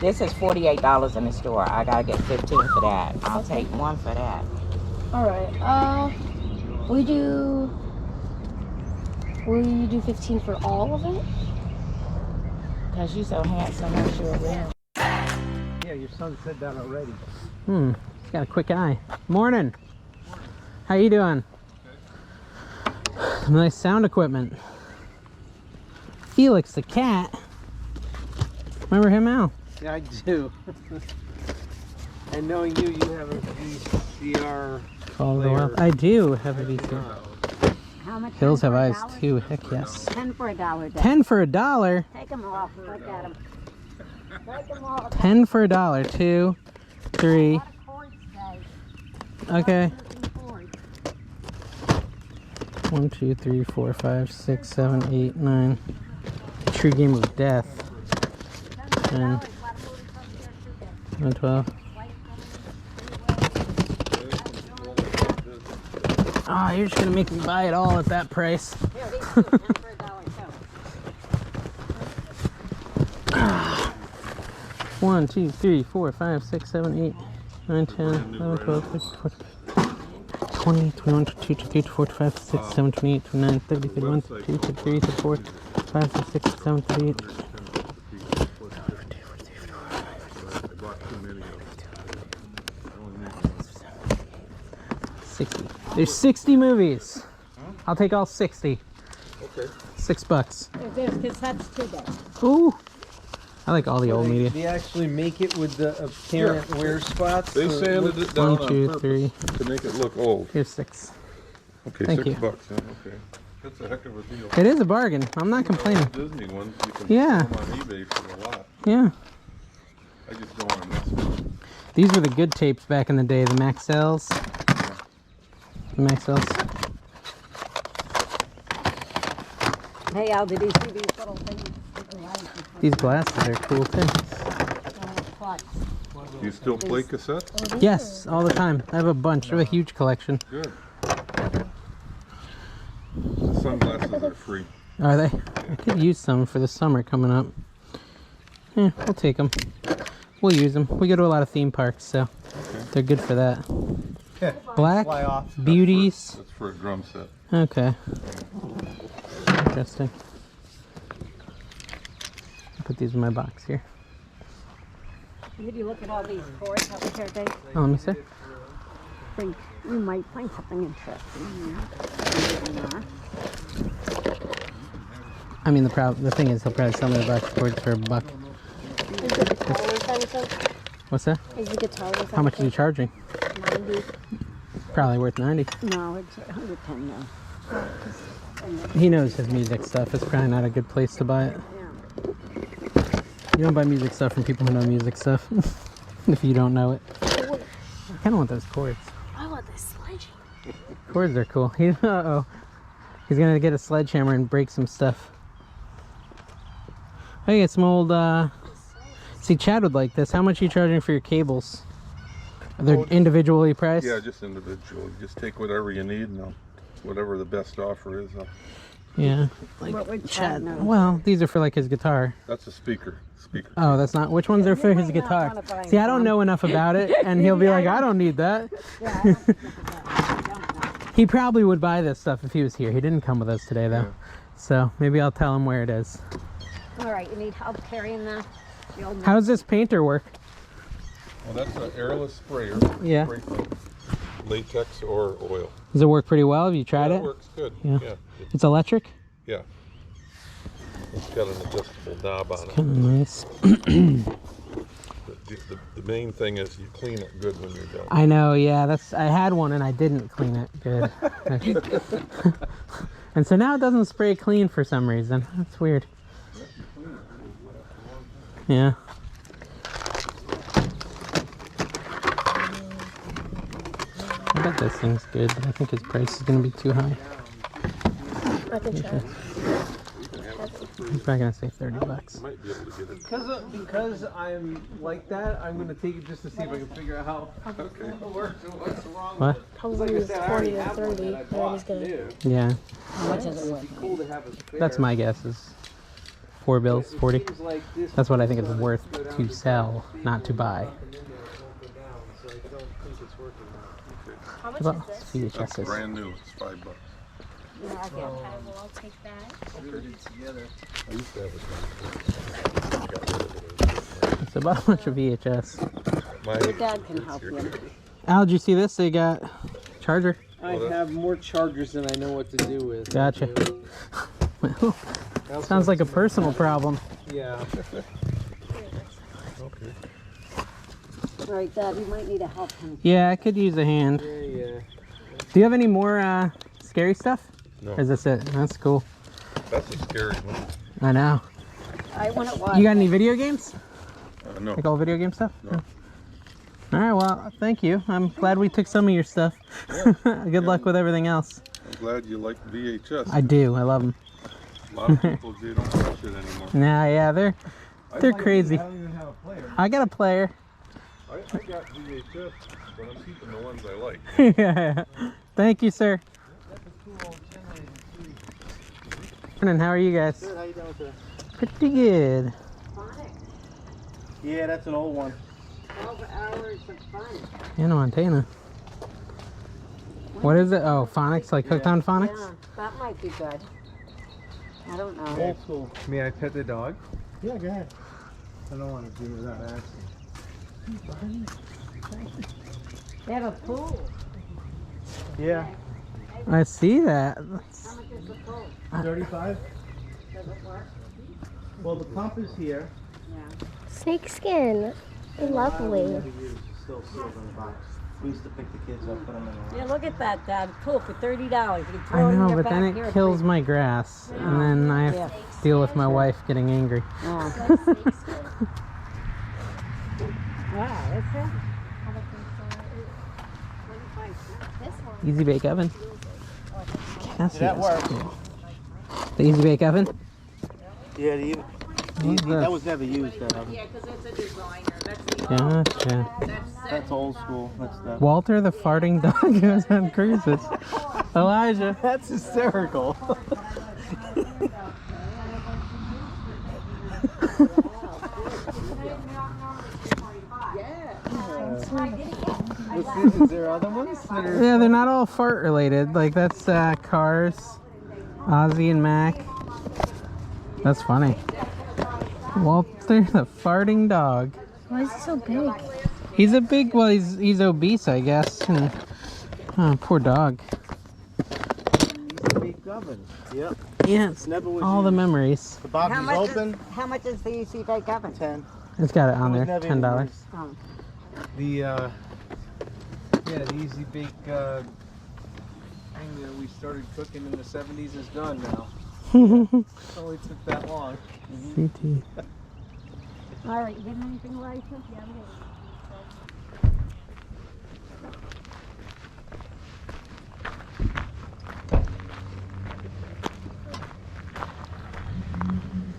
This is $48 in the store. I gotta get 15 for that. I'll take one for that. All right. Will you do 15 for all of it? Cause you so handsome, I sure will. Yeah, your son said that already. He's got a quick eye. Morning. How you doing? Some nice sound equipment. Felix the cat. Remember him, Al? Yeah, I do. And knowing you, you have a VCR. I do have a VCR. How much? Hills have eyes too. Heck yes. 10 for $1. 10 for $1. Take them off. Look at them. Take them off. 10 for $1. 2, 3. Okay. 1, 2, 3, 4, 5, 6, 7, 8, 9. True game of death. 10, 11, 12. Oh, you're just gonna make me buy it all at that price. 1, 2, 3, 4, 5, 6, 7, 8, 9, 10, 11, 12, 13, 14, 20, 21, 22, 23, 24, 25, 26, 27, 28, 29, 30, 31, 32, 33, 34, 35, 36, 37, 38. 60. There's 60 movies. I'll take all 60. Okay. $6. If there's cassettes too, though. Ooh. I like all the old media. They actually make it with the apparent wear spots. They sanded it down 1, 2, on 3. purpose to make it look old. Here's 6. Okay, Thank you. $6. Yeah, okay. That's a heck of a deal. It is a bargain. I'm not complaining. Disney ones, you can Yeah. sell them on eBay for a lot. Yeah. I just don't want to mess with them. These were the good tapes back in the day, the Maxells. The Maxells. Hey, Al, did you see these little things? These glasses are cool too. Do you still play cassettes? Yes, all the time. I have a bunch. I have a huge collection. Good. The sunglasses are free. Are they? I could use some for the summer coming up. Yeah, we'll take them. We'll use them. We go to a lot of theme parks, so they're good for that. Black Fly off. beauties. That's for a drum set. Okay. Interesting. I'll put these in my box here. Did you look at all these cords over here, Dave? Oh, let me see. Think you might find something interesting. I mean, the thing is, he'll probably sell me the box cords for $1. Is the guitar worth anything? What's that? Is the guitar worth anything? How much is he charging? 90. Probably worth 90. No, it's 110 now. He knows his music stuff. It's probably not a good place to buy it. You don't buy music stuff from people who know music stuff. If you don't know it. I kind of want those chords. I want this sledgehammer. Chords are cool. Uh-oh. He's going to get a sledgehammer and break some stuff. I get some old, See, Chad would like this. How much are you charging for your cables? Are they individually priced? Yeah, just individually. Just take whatever you need and whatever the best offer is. Yeah. What would Chad. Chad know? Well, these are for like his guitar. That's a speaker. Oh, that's not. Which ones are for his guitar? See, I don't know enough about it, and he'll be like, I don't need that. He probably would buy this stuff if he was here. He didn't come with us today, though. Yeah. So maybe I'll tell him where it is. All right, you need help carrying the old How does this painter work? Well, that's an airless sprayer. Yeah. Spray paint. Latex or oil. Does it work pretty well? Have you tried Yeah, it? works good. Yeah. Yeah. It's electric? Yeah. It's got an adjustable knob on it. Kind of nice. The main thing is you clean it good when you're done. I know, yeah. I had one and I didn't clean it good. And so now it doesn't spray clean for some reason. That's weird. Yeah. I bet this thing's good, but I think his price is going to be too high. I can try. I'm probably going to say $30. Might be able to get it. Because I'm like that, I'm gonna take it just to see if I can figure out how it works and what's wrong. What? Probably Like I said, I 20 already or have one 30. that I They're always bought gonna. new. Yeah. How much is it worth? Cool to have a spare. That's my guess is 4 bills, 40. Seems like this That's what I think it's is, worth go down to the sell, speed not to and buy. up, and then they'll go down, so I don't think it's working now. How much Well, is this? That's VHSs. brand new. It's $5. Okay, well, I'll take that. Put it together. I used to have it. It's about how much a VHS. Your dad can help you. Al, did you see this? They got charger. I have more chargers than I know what to do with. Gotcha. Well, sounds like a personal problem. Yeah. Okay. All right, Dad, you might need a help him. Yeah, I could use a hand. Yeah. Do you have any more scary stuff? No. Or is this it? That's cool. That's a scary one. I know. I want to watch. You got any video games? No. Like all video game stuff? No. All right, well, thank you. I'm glad we took some of your stuff. Good luck with everything else. I'm glad you like VHS. I do. I love them. A lot of people, they don't watch it anymore. Nah, yeah, they're crazy. I don't even have a player. I got a player. I got VHS, but I'm keeping the ones I like. Yeah. Thank you, sir. And how are you guys? Good, how you doing today? Pretty good. Yeah, that's an old one. 12 hours of fun. Hannah Montana. What is it? Oh, phonics, like hooked on phonics? Yeah, that might be good. I don't know. Old school. May I pet the dog? Yeah, go ahead. I don't want to do it without asking. They have a pool. Yeah. I see that. How much is the pool? 35? Does it work? Well, the pump is here. Yeah. Snake skin. Lovely. Never used. It's still sealed in the box. We used to pick the kids up, put them in the Yeah, look at that, Dad. Pool for $30. You can I throw it in know, your but then it backyard. kills my grass. And then I have to deal with my wife getting angry. Oh. Wow, that's it. Easy Bake Oven. Cassie, that that's work? cool. The Easy Bake Oven? Yeah, What's that this? was never used, that oven. Yeah, because it's a designer. That's the Gotcha. That's old school. That's the... Walter the farting dog goes on cruises. Elijah. That's hysterical. Is there other ones that are... Yeah, they're not all fart related. Like that's Cars, Ozzy and Mac. That's funny. Walter the farting dog. Why is it so big? He's a big, well, he's obese, I guess. And, oh, poor dog. Big oven. Yep. Yeah, it's Never was all the used. memories. The box How is much open. how much is the Easy Bake Oven? 10. It's got it on It was there, never even $10. used. Oh. The yeah, the Easy Bake thing that we started cooking in the 70s is gone now. It only took that long. CT. All right, you getting anything right? Yeah, I'm getting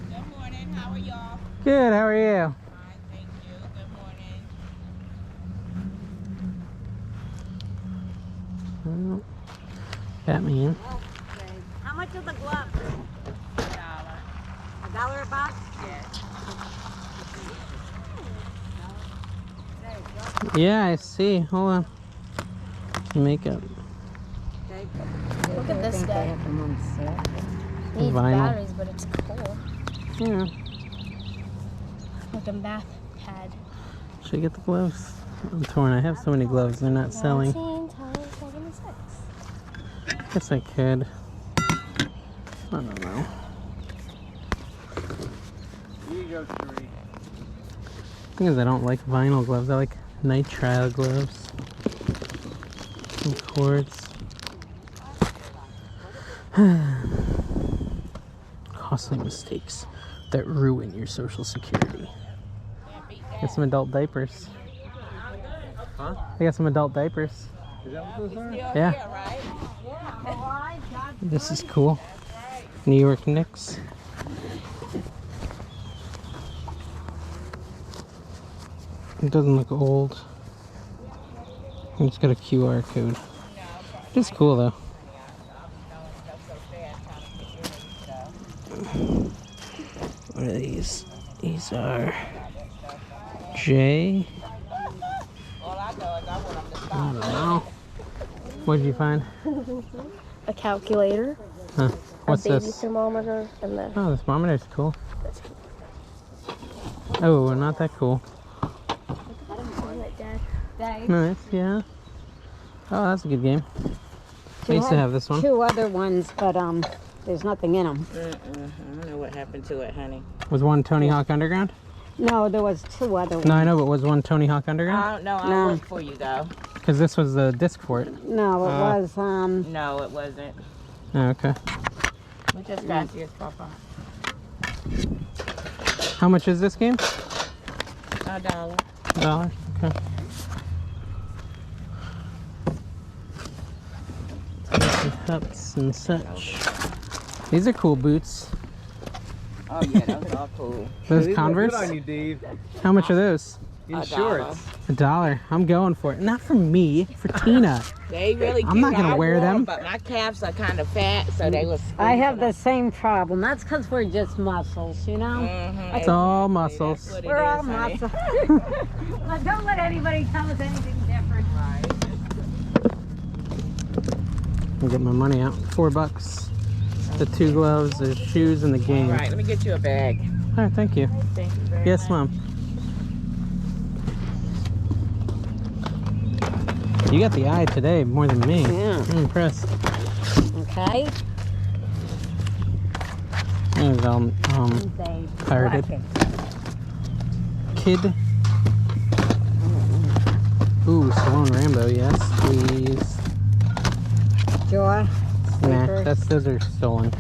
Good morning. How are y'all? Good, how are you? Fine, thank you. Good morning. Batman. How much are the gloves? $1 a box? Yeah, I see. Hold on. Makeup. Look at this guy. Needs Vinyl. batteries, but it's cool. Yeah. Like a bath pad. Should I get the gloves? I'm torn. I have so many gloves. They're not selling. 19 times 76. Guess I could. I don't know. Here you go, Sheree. Thing is, I don't like vinyl gloves. I like nitrile gloves. Some cords. Costly mistakes that ruin your social security. Get some adult diapers. Huh? I got some adult diapers. Is that what those are? Yeah. This is cool. New York Knicks. It doesn't look old. It's got a QR code. It's cool though. These are J. All I know is I want them to I stop. don't know. What did you find? A calculator, Huh. What's a baby this? thermometer, and then Oh, this thermometer's cool. Oh, not that cool. Dad. Nice, yeah. Oh, that's a good game. I used to have this one. 2 other ones, but there's nothing in them. I don't know what happened to it, honey. Was one Tony Hawk Underground? No, there was 2 other ones. No, I know, but was one Tony Hawk Underground? I don't know. I'll No. look for you, though. Because this was the disc for it. No, it was No, it wasn't. Oh, okay. We just got yours, Papa. How much is this game? $1. $1. Okay. Cups and such. These are cool boots. Oh, yeah, those are cool. Those These look Converse? Good on you, Dave. How much are those? In $1. shorts. $1. I'm going for it. Not for me, for Tina. They really cute. I'm not gonna I wear wore them. But my calves are kind of fat, so they was. I have the same problem. That's because we're just muscles, you know? It's all muscles. We're all muscles. But don't let anybody tell us anything different. I'll get my money out. $4. The 2 gloves, the shoes, and the game. All right, let me get you a bag. All right, thank you. Thank you very Yes, much. Mom. You got the eye today more than me. Yeah. I'm impressed. Okay? There's They pirated. black it. Kid. Ooh, Stallone Rambo, yes, please. Jaw. Nah, Sleeper. those are stolen.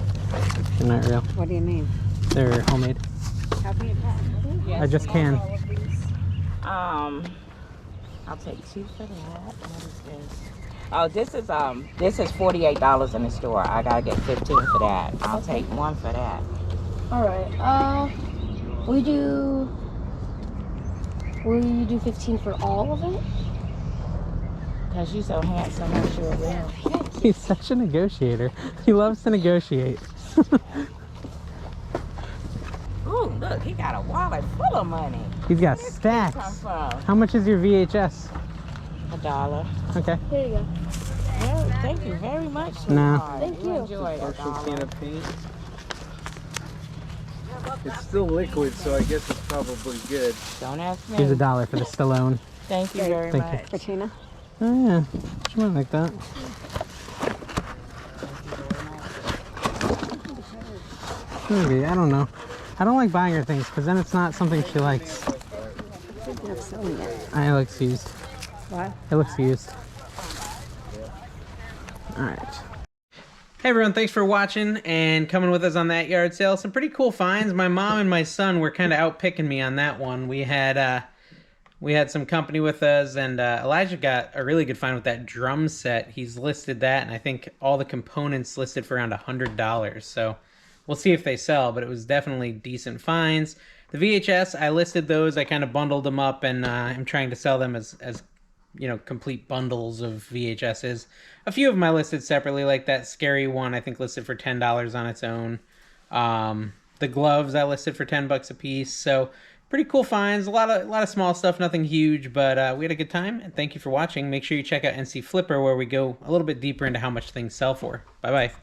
They're not real. What do you mean? They're homemade. I just can. I'll take 2 for that. What is this? Oh, this is $48 in the store. I gotta get 15 for that. I'll take 1 for that. All right. Will you do 15 for all of it? Cause you so handsome, I'm sure will. He's such a negotiator. He loves to negotiate. Ooh, look, he got a wallet full of money. He's got Come stacks. from How much is your VHS? $1. Okay. Here you go. Well, thank you very much. No. sweetheart. Thank you. Enjoy it, Partial $1. can of paint. It's still liquid, so I guess it's probably good. Don't ask me. Here's $1 for the Stallone. Thank you very Thank you. much. Katrina? Oh yeah, she might like that. Maybe, I don't know. I don't like buying her things because then it's not something she likes. It looks used. What? It looks used. Alright. Hey everyone, thanks for watching and coming with us on that yard sale. Some pretty cool finds. My mom and my son were kind of out picking me on that one. We had some company with us, and Elijah got a really good find with that drum set. He's listed that, and I think all the components listed for around $100. So we'll see if they sell, but it was definitely decent finds. The VHS, I listed those. I kind of bundled them up, and I'm trying to sell them as you know, complete bundles of VHSs. A few of them I listed separately, like that scary one I think listed for $10 on its own. The gloves I listed for $10 a piece. So pretty cool finds. A lot of small stuff, nothing huge, but we had a good time. And thank you for watching. Make sure you check out NC Flipper, where we go a little bit deeper into how much things sell for. Bye bye.